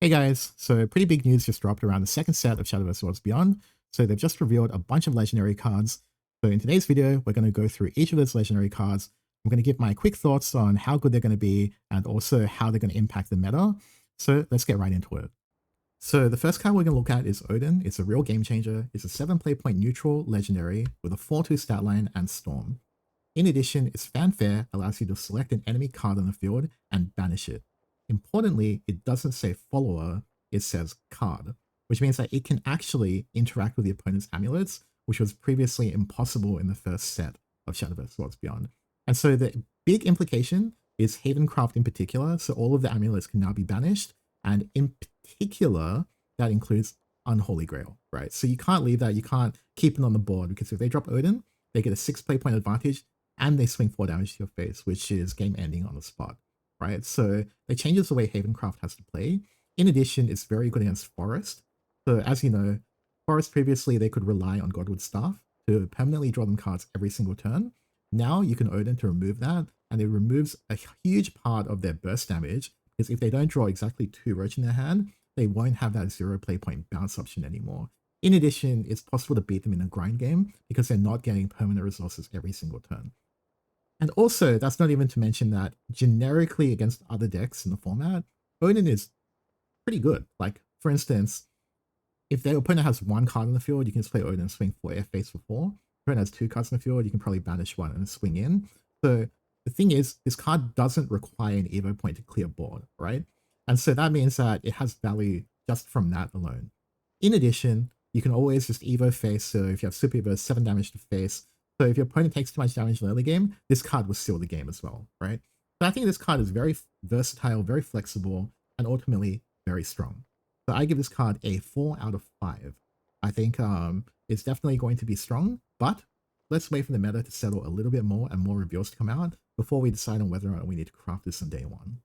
Hey guys, so pretty big news just dropped around the second set of Shadowverse Swords Beyond. So they've just revealed a bunch of legendary cards. So in today's video, we're going to go through each of those legendary cards. I'm going to give my quick thoughts on how good they're going to be and also how they're going to impact the meta. So let's get right into it. So the first card we're going to look at is Odin. It's a real game changer. It's a 7 play point neutral legendary with a 4/2 stat line and Storm. In addition, its fanfare allows you to select an enemy card on the field and banish it. Importantly, it doesn't say follower, it says card, which means that it can actually interact with the opponent's amulets, which was previously impossible in the first set of Shadowverse Swords Beyond. And so the big implication is Havencraft in particular, so all of the amulets can now be banished, and in particular, that includes Unholy Grail, right? So you can't leave that, you can't keep it on the board, because if they drop Odin, they get a 6 play point advantage, and they swing 4 damage to your face, which is game ending on the spot. Right, so it changes the way Havencraft has to play. In addition, it's very good against Forest. So as you know, Forest previously they could rely on Godwood Staff to permanently draw them cards every single turn. Now you can Odin to remove that, and it removes a huge part of their burst damage, because if they don't draw exactly 2 Roach in their hand, they won't have that 0 play point bounce option anymore. In addition, it's possible to beat them in a grind game, because they're not getting permanent resources every single turn. And also, that's not even to mention that generically against other decks in the format, Odin is pretty good. Like, for instance, if their opponent has 1 card in the field, you can just play Odin and swing 4 air face for 4. If your opponent has 2 cards in the field, you can probably banish 1 and swing in. So the thing is, this card doesn't require an Evo point to clear board, right? And so that means that it has value just from that alone. In addition, you can always just Evo face, so if you have Super Evo, 7 damage to face. So if your opponent takes too much damage in the early game, this card will seal the game as well, right? So I think this card is very versatile, very flexible, and ultimately very strong. So I give this card a 4 out of 5. I think it's definitely going to be strong, but let's wait for the meta to settle a little bit more and more reveals to come out before we decide on whether or not we need to craft this on day 1.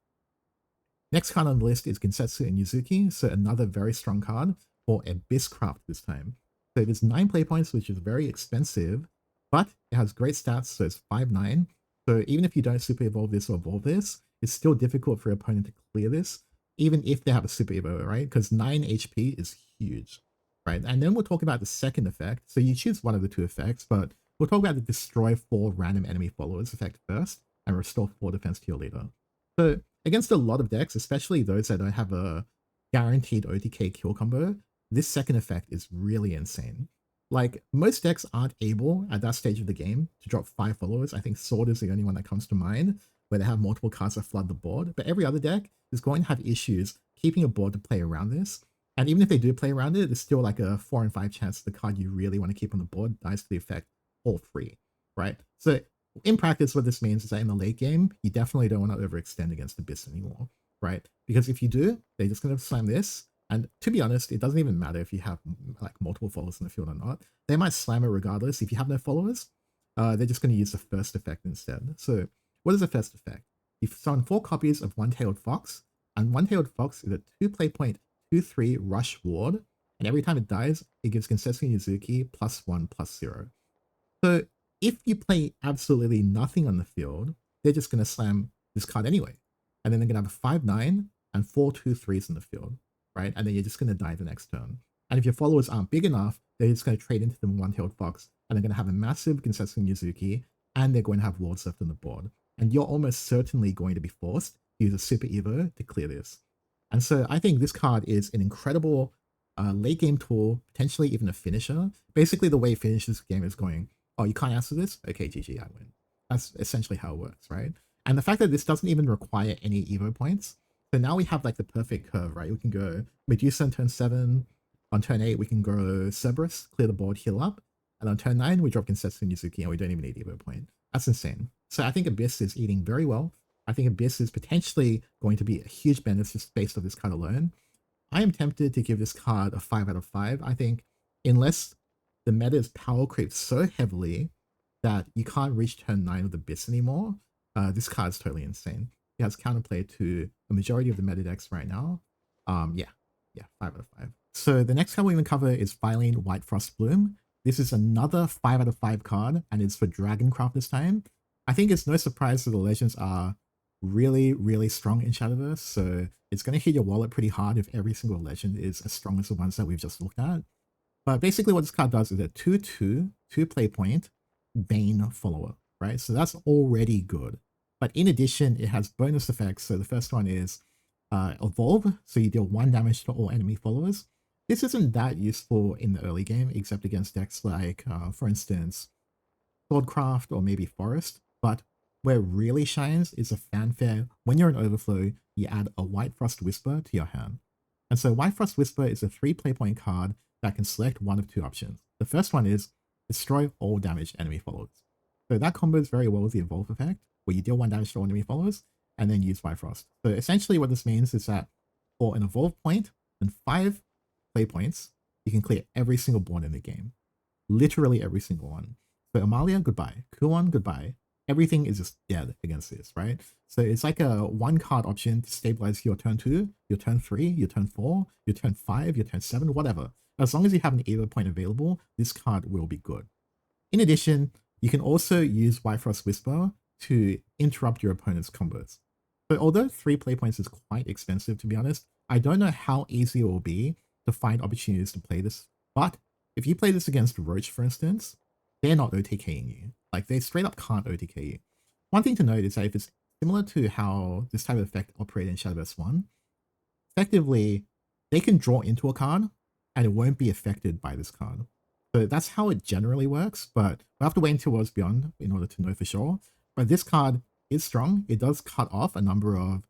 Next card on the list is Ginsetsu and Yuzuki, so another very strong card for Abyss Craft this time. So it is 9 play points, which is very expensive, but it has great stats, so it's 5/9. So even if you don't super evolve this or evolve this, it's still difficult for your opponent to clear this, even if they have a super evo, right? Because 9 HP is huge, right? And then we'll talk about the second effect. So you choose one of the 2 effects, but we'll talk about the destroy 4 random enemy followers effect first, and restore 4 defense to your leader. So against a lot of decks, especially those that don't have a guaranteed OTK kill combo, this second effect is really insane. Like, most decks aren't able, at that stage of the game, to drop 5 followers. I think Sword is the only one that comes to mind, where they have multiple cards that flood the board. But every other deck is going to have issues keeping a board to play around this. And even if they do play around it, there's still like a 4 in 5 chance the card you really want to keep on the board dies to the effect all 3, right? So in practice, what this means is that in the late game, you definitely don't want to overextend against Abyss anymore, right? Because if you do, they're just going to slam this. And to be honest, it doesn't even matter if you have like multiple followers in the field or not. They might slam it regardless. If you have no followers, they're just going to use the first effect instead. So what is the first effect? You summon 4 copies of One-Tailed Fox, and One-Tailed Fox is a 2 play point 2/3 rush ward, and every time it dies, it gives Ginsetsu and Yuzuki +1/+0. So if you play absolutely nothing on the field, they're just going to slam this card anyway. And then they're going to have a 5/9 and 4 2/3s in the field. Right? And then you're just going to die the next turn. And if your followers aren't big enough, they're just going to trade into the One-Tailed Fox, and they're going to have a massive Ginsetsu and Yuzuki, and they're going to have wards left on the board. And you're almost certainly going to be forced to use a Super Evo to clear this. And so I think this card is an incredible late game tool, potentially even a finisher. Basically, the way you finish this game is going, oh, you can't answer this? Okay, GG, I win. That's essentially how it works, right? And the fact that this doesn't even require any Evo points, so now we have like the perfect curve, right? We can go Medusa on turn 7. On turn 8, we can go Cerberus, clear the board, heal up. And on turn 9, we drop Ginsetsu and Yuzuki, and we don't even need Evo point. That's insane. So I think Abyss is eating very well. I think Abyss is potentially going to be a huge benefit just based on this card alone. I am tempted to give this card a 5 out of 5. I think unless the meta is power creeped so heavily that you can't reach turn 9 with Abyss anymore, this card is totally insane. It has counterplay to a majority of the meta decks right now. Yeah, 5 out of 5. So the next card we're going to cover is Phylene White Frost Bloom. This is another 5 out of 5 card, and it's for Dragoncraft this time. I think it's no surprise that the legends are really, really strong in Shadowverse, so it's going to hit your wallet pretty hard if every single legend is as strong as the ones that we've just looked at. But basically what this card does is a 2/2, 2 play point, Bane follower, right? So that's already good. But in addition, it has bonus effects. So the first one is Evolve, so you deal 1 damage to all enemy followers. This isn't that useful in the early game, except against decks like, for instance, Swordcraft or maybe Forest, but where it really shines is a fanfare. When you're in Overflow, you add a White Frost Whisper to your hand. And so White Frost Whisper is a 3 play point card that can select one of 2 options. The first one is destroy all damaged enemy followers. So that combos very well with the Evolve effect, where you deal 1 damage to all enemy followers, and then use White Frost. So essentially what this means is that for an Evolve point and 5 play points, you can clear every single board in the game. Literally every single one. So Amalia, goodbye. Kuon, goodbye. Everything is just dead against this, right? So it's like a 1 card option to stabilize your turn 2, your turn 3, your turn 4, your turn 5, your turn 7, whatever. As long as you have an Evo point available, this card will be good. In addition, you can also use White Frost Whisper to interrupt your opponent's combos. So although 3 play points is quite expensive, to be honest, I don't know how easy it will be to find opportunities to play this, but if you play this against Roach, for instance, they're not OTKing you. Like, they straight up can't OTK you. One thing to note is that if it's similar to how this type of effect operated in Shadowverse 1, effectively, they can draw into a card, and it won't be affected by this card. So that's how it generally works, but we'll have to wait until Worlds Beyond in order to know for sure. But this card is strong. It does cut off a number of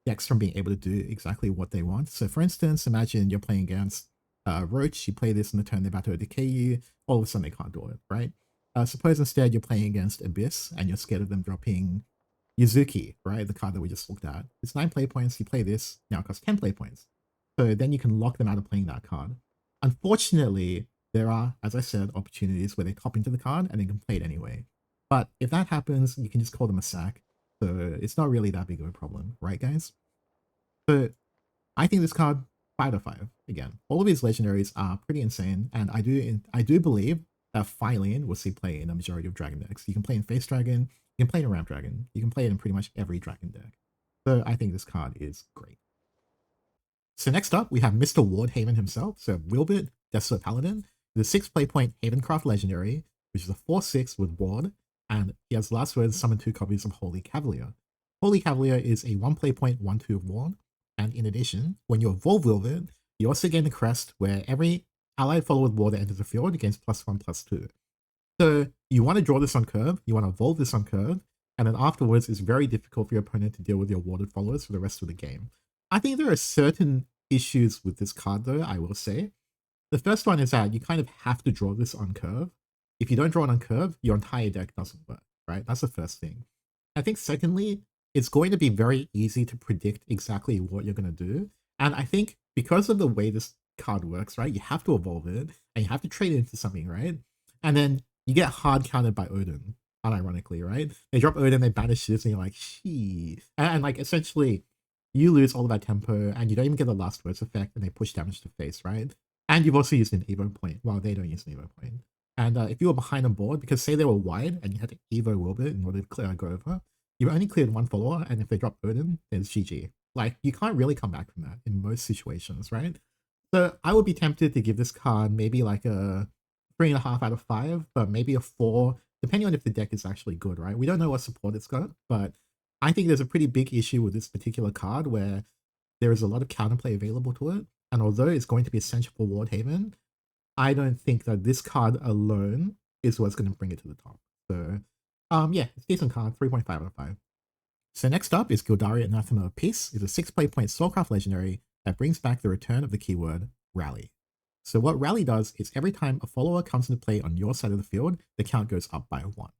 decks from being able to do exactly what they want. So for instance, imagine you're playing against Roach, you play this in the turn they're about to decay you, all of a sudden they can't do it, right? Suppose instead you're playing against Abyss and you're scared of them dropping Yuzuki, right? The card that we just looked at. It's 9 play points, you play this, now it costs 10 play points. So then you can lock them out of playing that card. Unfortunately, there are, as I said, opportunities where they cop into the card and they can play it anyway. But if that happens, you can just call them a sack. So it's not really that big of a problem, right guys? So I think this card, 5 out of 5. Again, all of these legendaries are pretty insane, and I do believe that Phylene will see play in a majority of dragon decks. You can play in Face Dragon, you can play in Ramp Dragon, you can play it in pretty much every dragon deck. So I think this card is great. So next up, we have Mr. Wardhaven himself. So Wilbert, Desolate Paladin, the 6 play point Havencraft legendary, which is a 4/6 with Ward, and he has last words summon 2 copies of Holy Cavalier. Holy Cavalier is a 1 play point 1/2 Ward, and in addition, when you evolve Wilbert, you also gain the crest where every allied follower with Ward that enters the field gains +1/+2. So you want to draw this on curve, you want to evolve this on curve, and then afterwards it's very difficult for your opponent to deal with your warded followers for the rest of the game. I think there are certain issues with this card though, I will say. The first one is that you kind of have to draw this on curve. If you don't draw it on curve, your entire deck doesn't work, right? That's the first thing. I think secondly, it's going to be very easy to predict exactly what you're going to do. And I think because of the way this card works, right, you have to evolve it and you have to trade it into something, right? And then you get hard countered by Odin, unironically, right? They drop Odin, they banish this, and you're like, shee. And like essentially, you lose all of that tempo and you don't even get the last words effect and they push damage to face, right? And you've also used an Evo point while they don't use an Evo point. And if you were behind on board, because say they were wide and you had to Evo Wilbert in order to go over, you only cleared 1 follower, and if they drop Odin, then it's GG. Like, you can't really come back from that in most situations, right? So I would be tempted to give this card maybe like a 3.5 out of 5, but maybe a 4, depending on if the deck is actually good, right? We don't know what support it's got, but I think there's a pretty big issue with this particular card where there is a lot of counterplay available to it, and although it's going to be essential for Wardhaven, I don't think that this card alone is what's going to bring it to the top. So, yeah, it's a decent card, 3.5 out of 5. So next up is Gildaria Nathema of Peace. It's a 6 play point Soulcraft legendary that brings back the return of the keyword Rally. So what Rally does is every time a follower comes into play on your side of the field, the count goes up by 1.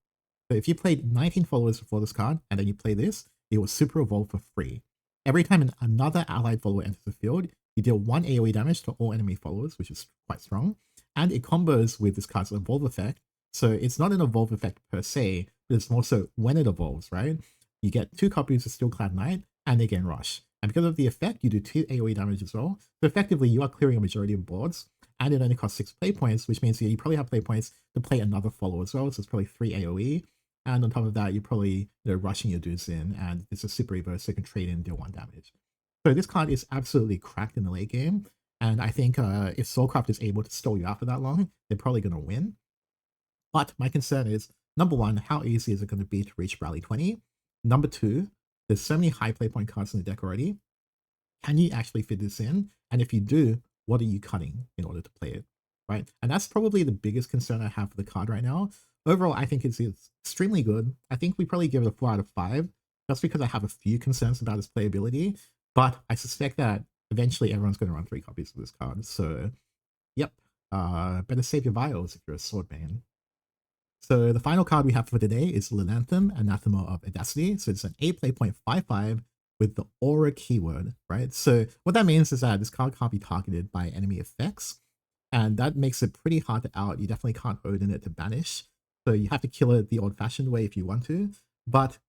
So if you played 19 followers before this card, and then you play this, it will super evolve for free. Every time another allied follower enters the field, you deal 1 AoE damage to all enemy followers, which is quite strong, and it combos with this card's evolve effect. So it's not an evolve effect per se, but it's more so when it evolves, right? You get 2 copies of Steelclad Knight, and they gain Rush. And because of the effect, you do 2 AoE damage as well. So effectively, you are clearing a majority of boards, and it only costs 6 play points, which means you probably have play points to play another follower as well, so it's probably 3 AoE. And on top of that, you're probably rushing your dudes in, and it's a super reverse, so you can trade in deal 1 damage. So this card is absolutely cracked in the late game, and I think if Soulcraft is able to stall you out for that long, they're probably going to win. But my concern is, number one, how easy is it going to be to reach Rally 20? Number two, there's so many high play point cards in the deck already. Can you actually fit this in? And if you do, what are you cutting in order to play it, right? And that's probably the biggest concern I have for the card right now. Overall, I think it's extremely good. I think we probably give it a 4 out of 5, just because I have a few concerns about its playability. But I suspect that eventually everyone's going to run 3 copies of this card. So, yep, better save your vials if you're a sword main. So the final card we have for today is Lanthm Anathema of Audacity. So it's an 8 play point 5/5 with the aura keyword, right? So what that means is that this card can't be targeted by enemy effects, and that makes it pretty hard to out. You definitely can't Odin it to banish, so you have to kill it the old-fashioned way if you want to, but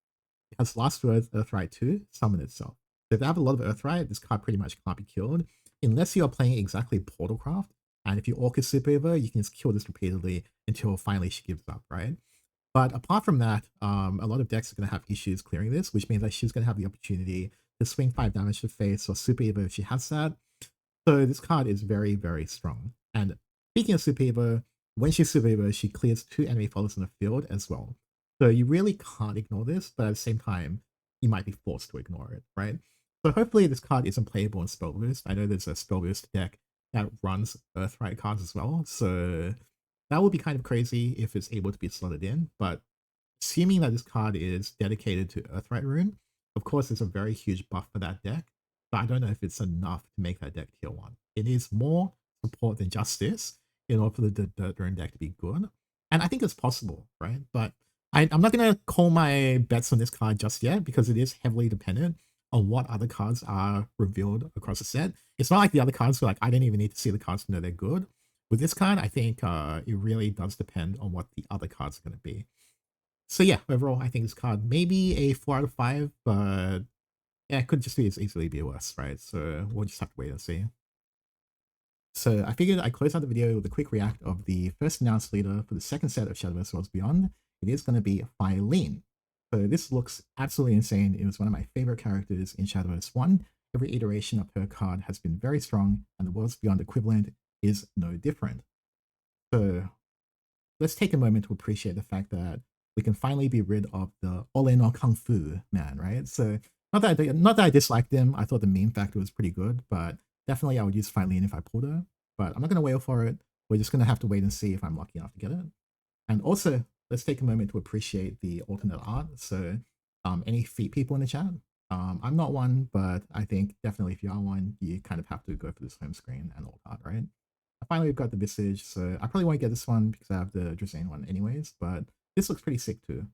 it has last words Earthright 2, summon itself. So if they have a lot of Earthright, this card pretty much can't be killed, unless you're playing exactly Portalcraft, and if you Orc is super over, you can just kill this repeatedly until finally she gives up, right? But apart from that, a lot of decks are going to have issues clearing this, which means that she's going to have the opportunity to swing 5 damage to face or Super Evo if she has that. So this card is very, very strong. And speaking of Super Evo, when she's Super Evo, she clears 2 enemy followers in the field as well. So you really can't ignore this, but at the same time, you might be forced to ignore it, right? So hopefully this card isn't playable in Spell Boost. I know there's a Spell Boost deck that runs Earthright cards as well, so that would be kind of crazy if it's able to be slotted in, but assuming that this card is dedicated to Earthright Rune, of course there's a very huge buff for that deck, but I don't know if it's enough to make that deck tier 1. It is more support than just this in order for the Dirt Rune deck to be good, and I think it's possible, right? But I'm not going to call my bets on this card just yet, because it is heavily dependent on what other cards are revealed across the set. It's not like the other cards where, like, I don't even need to see the cards to know they're good. With this card, I think it really does depend on what the other cards are going to be. So yeah, overall, I think this card may be a 4 out of 5, but yeah, it could just be as easily be worse, right? So we'll just have to wait and see. So I figured I'd close out the video with a quick react of the first announced leader for the second set of Shadowverse Worlds Beyond. It is going to be Firelene. So this looks absolutely insane. It was one of my favorite characters in Shadowverse 1. Every iteration of her card has been very strong, and the Worlds Beyond equivalent is no different. So let's take a moment to appreciate the fact that we can finally be rid of the all-in on Kung Fu man, right? So not that I disliked him. I thought the meme factor was pretty good, but definitely I would use Firelene if I pulled her. But I'm not going to wail for it. We're just going to have to wait and see if I'm lucky enough to get it. And also, let's take a moment to appreciate the alternate art. So any feet people in the chat? I'm not one, but I think definitely if you are one, you kind of have to go for this home screen and alt art, right? Finally, we've got the Visage, so I probably won't get this one because I have the Drazane one anyways, but this looks pretty sick too.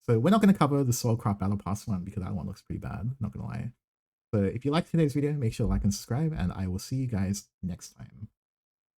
So we're not going to cover the Soulcraft Battle Pass one because that one looks pretty bad, not going to lie. So if you liked today's video, make sure to like and subscribe, and I will see you guys next time.